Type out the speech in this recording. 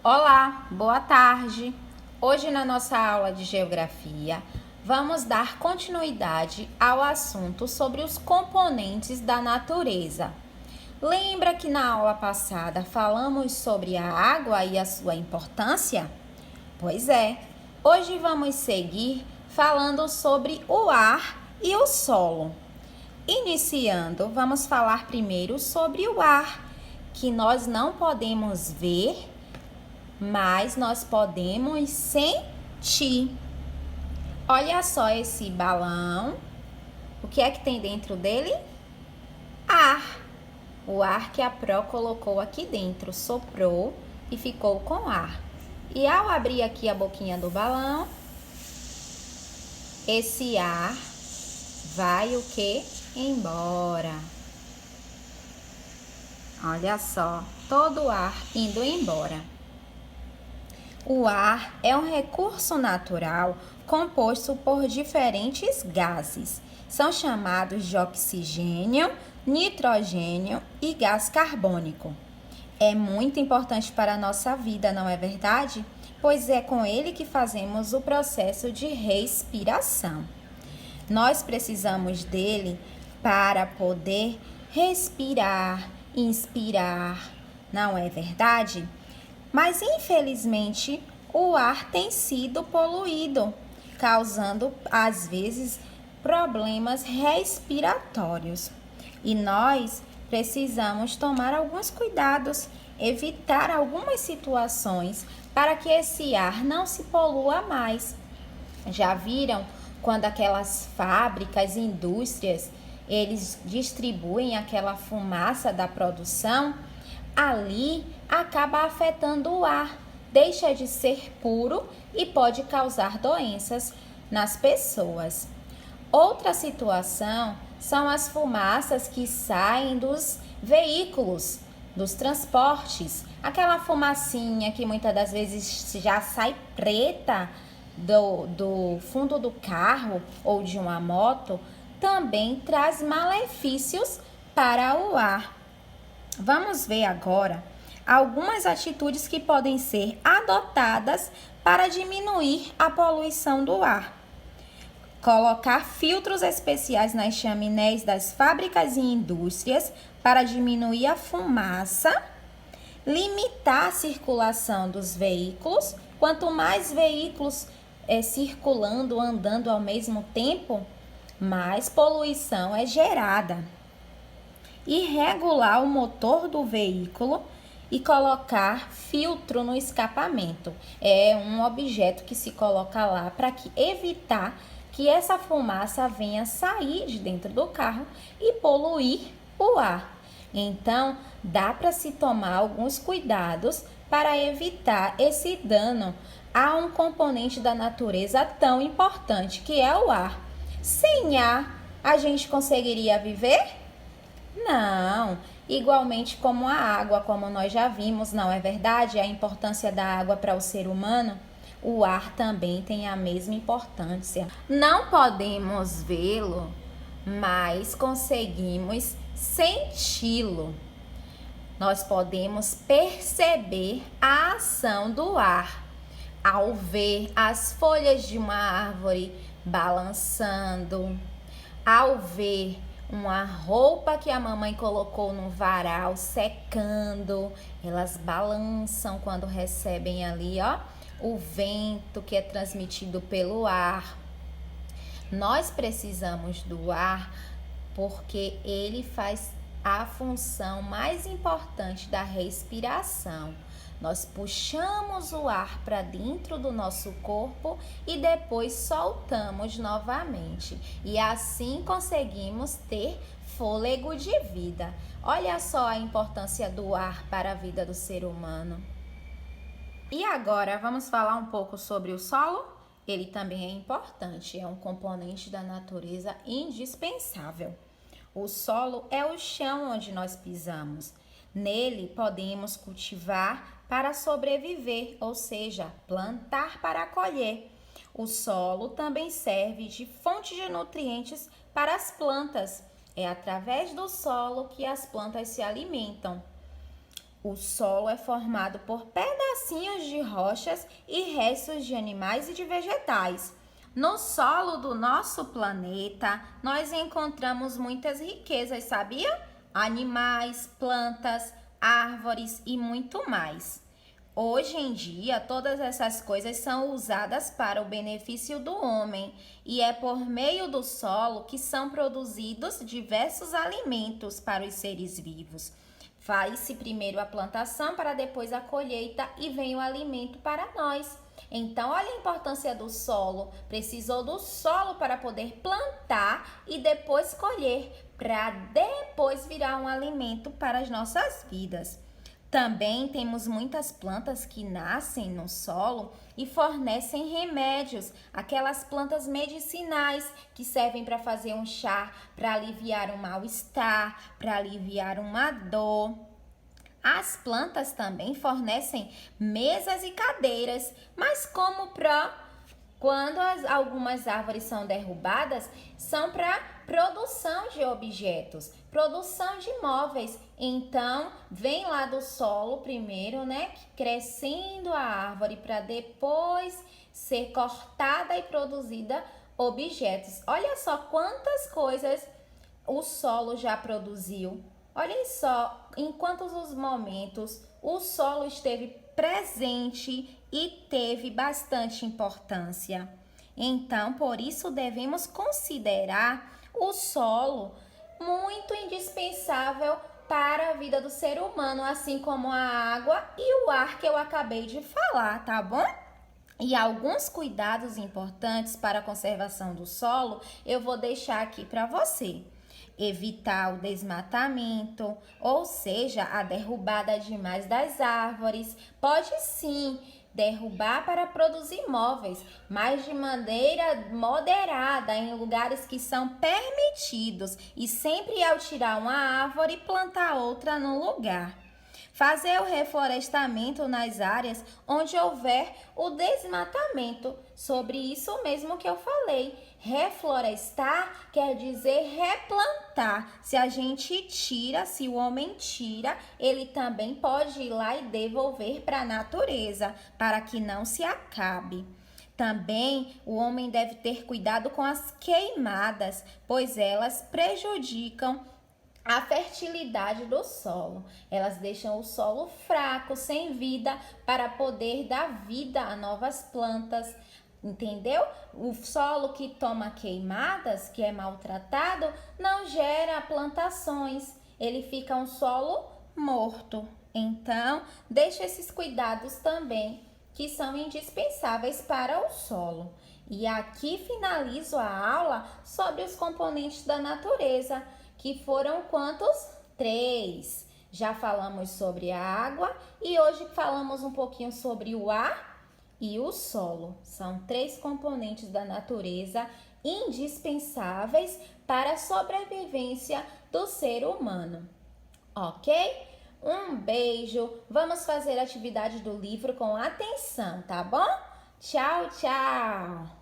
Olá, boa tarde! Hoje na nossa aula de Geografia, vamos dar continuidade ao assunto sobre os componentes da natureza. Lembra que na aula passada falamos sobre a água e a sua importância? Pois é, hoje vamos seguir falando sobre o ar e o solo. Iniciando, vamos falar primeiro sobre o ar, que nós não podemos ver, mas nós podemos sentir. Olha só esse balão. O que é que tem dentro dele? Ar. O ar que a Pro colocou aqui dentro, soprou e ficou com ar. E ao abrir aqui a boquinha do balão, esse ar vai o quê? Embora. Olha só, todo o ar indo embora. O ar é um recurso natural composto por diferentes gases. São chamados de oxigênio, nitrogênio e gás carbônico. É muito importante para a nossa vida, não é verdade? Pois é com ele que fazemos o processo de respiração. Nós precisamos dele para poder respirar, inspirar, não é verdade? Mas, infelizmente, o ar tem sido poluído, causando, às vezes, problemas respiratórios. E nós precisamos tomar alguns cuidados, evitar algumas situações para que esse ar não se polua mais. Já viram quando aquelas fábricas, indústrias, eles distribuem aquela fumaça da produção? Ali acaba afetando o ar, deixa de ser puro e pode causar doenças nas pessoas. Outra situação são as fumaças que saem dos veículos, dos transportes. Aquela fumacinha que muitas das vezes já sai preta do fundo do carro ou de uma moto, também traz malefícios para o ar. Vamos ver agora algumas atitudes que podem ser adotadas para diminuir a poluição do ar. Colocar filtros especiais nas chaminés das fábricas e indústrias para diminuir a fumaça. Limitar a circulação dos veículos. Quanto mais veículos circulando, andando ao mesmo tempo, mais poluição é gerada. E regular o motor do veículo e colocar filtro no escapamento. É um objeto que se coloca lá para evitar que essa fumaça venha sair de dentro do carro e poluir o ar. Então, dá para se tomar alguns cuidados para evitar esse dano a um componente da natureza tão importante que é o ar. Sem ar, a gente conseguiria viver? Não, igualmente como a água, como nós já vimos, não é verdade? A importância da água para o ser humano, o ar também tem a mesma importância. Não podemos vê-lo, mas conseguimos senti-lo. Nós podemos perceber a ação do ar ao ver as folhas de uma árvore balançando, ao ver uma roupa que a mamãe colocou no varal secando, elas balançam quando recebem ali, ó, o vento que é transmitido pelo ar. Nós precisamos do ar porque ele faz a função mais importante da respiração. Nós puxamos o ar para dentro do nosso corpo e depois soltamos novamente. E assim conseguimos ter fôlego de vida. Olha só a importância do ar para a vida do ser humano. E agora vamos falar um pouco sobre o solo? Ele também é importante, é um componente da natureza indispensável. O solo é o chão onde nós pisamos. Nele podemos cultivar para sobreviver, ou seja, plantar para colher. O solo também serve de fonte de nutrientes para as plantas. É através do solo que as plantas se alimentam. O solo é formado por pedacinhos de rochas e restos de animais e de vegetais. No solo do nosso planeta, nós encontramos muitas riquezas, sabia? Animais, plantas, árvores e muito mais. Hoje em dia, todas essas coisas são usadas para o benefício do homem e é por meio do solo que são produzidos diversos alimentos para os seres vivos. Faz-se primeiro a plantação para depois a colheita e vem o alimento para nós. Então, olha a importância do solo. Precisou do solo para poder plantar e depois colher, para depois virar um alimento para as nossas vidas. Também temos muitas plantas que nascem no solo e fornecem remédios, aquelas plantas medicinais que servem para fazer um chá, para aliviar um mal-estar, para aliviar uma dor. As plantas também fornecem mesas e cadeiras, mas quando algumas árvores são derrubadas, são para produção de objetos, produção de móveis. Então, vem lá do solo primeiro, né, crescendo a árvore para depois ser cortada e produzida objetos. Olha só quantas coisas o solo já produziu. Olhem só em quantos os momentos o solo esteve presente e teve bastante importância. Então, por isso devemos considerar o solo muito indispensável para a vida do ser humano, assim como a água e o ar que eu acabei de falar, tá bom? E alguns cuidados importantes para a conservação do solo eu vou deixar aqui para você. Evitar o desmatamento, ou seja, a derrubada demais das árvores. Pode sim derrubar para produzir móveis, mas de maneira moderada, em lugares que são permitidos e sempre ao tirar uma árvore, plantar outra no lugar. Fazer o reflorestamento nas áreas onde houver o desmatamento. Sobre isso mesmo que eu falei. Reflorestar quer dizer replantar. Se a gente tira, se o homem tira, ele também pode ir lá e devolver para a natureza, para que não se acabe. Também o homem deve ter cuidado com as queimadas, pois elas prejudicam a fertilidade do solo. Elas deixam o solo fraco, sem vida, para poder dar vida a novas plantas. Entendeu? O solo que toma queimadas, que é maltratado, não gera plantações. Ele fica um solo morto. Então, deixa esses cuidados também, que são indispensáveis para o solo. E aqui finalizo a aula sobre os componentes da natureza, que foram quantos? 3. Já falamos sobre a água e hoje falamos um pouquinho sobre o ar e o solo. São 3 componentes da natureza indispensáveis para a sobrevivência do ser humano. Ok? Um beijo. Vamos fazer a atividade do livro com atenção, tá bom? Tchau, tchau!